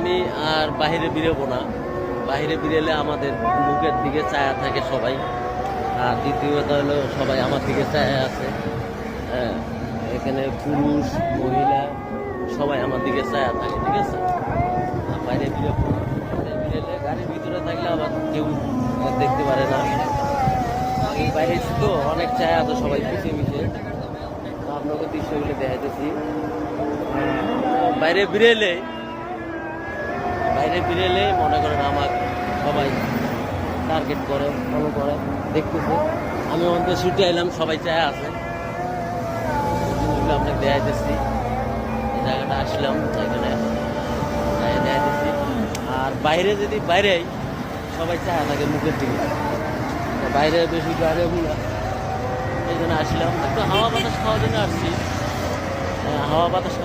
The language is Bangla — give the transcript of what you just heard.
আমি আর বাইরে বেরোবো না। বাইরে বেরোলে আমাদের মুখের দিকে চায়া থাকে সবাই। আর দ্বিতীয় কথা হলো সবাই আমার দিকে চায়া আছে। হ্যাঁ, এখানে পুরুষ মহিলা সবাই আমার দিকে চায়া থাকে, ঠিক আছে। আর বাইরে বেরোবো না। বাইরে বেরোলে গাড়ির ভিতরে থাকলে আবার কেউ দেখতে পারে না। আমি বাইরে এসে তো অনেক চায়া আছে সবাই পিছিয়ে মিশে। আপনাকে দৃশ্যগুলো দেখাইতেছি। বাইরে বেরোলে মনে করেন আমার সবাই টার্গেট করে, ফলো করে, দেখতেছে। আমি অন্তত ছুটে এলাম, সবাই চায় আছে। জিনিসগুলো আপনাকে দেখাইতেছি। এই জায়গাটা আসলাম, এখানে দেখাইতেছি। আর বাইরে যদি বাইরে সবাই চায় থাকে মুখের দিকে, বাইরে বেশি গাড়ি না। এই জন্য আসলাম, একটু হাওয়া বাতাস খাওয়ার জন্য আসছি। হাওয়া বাতাস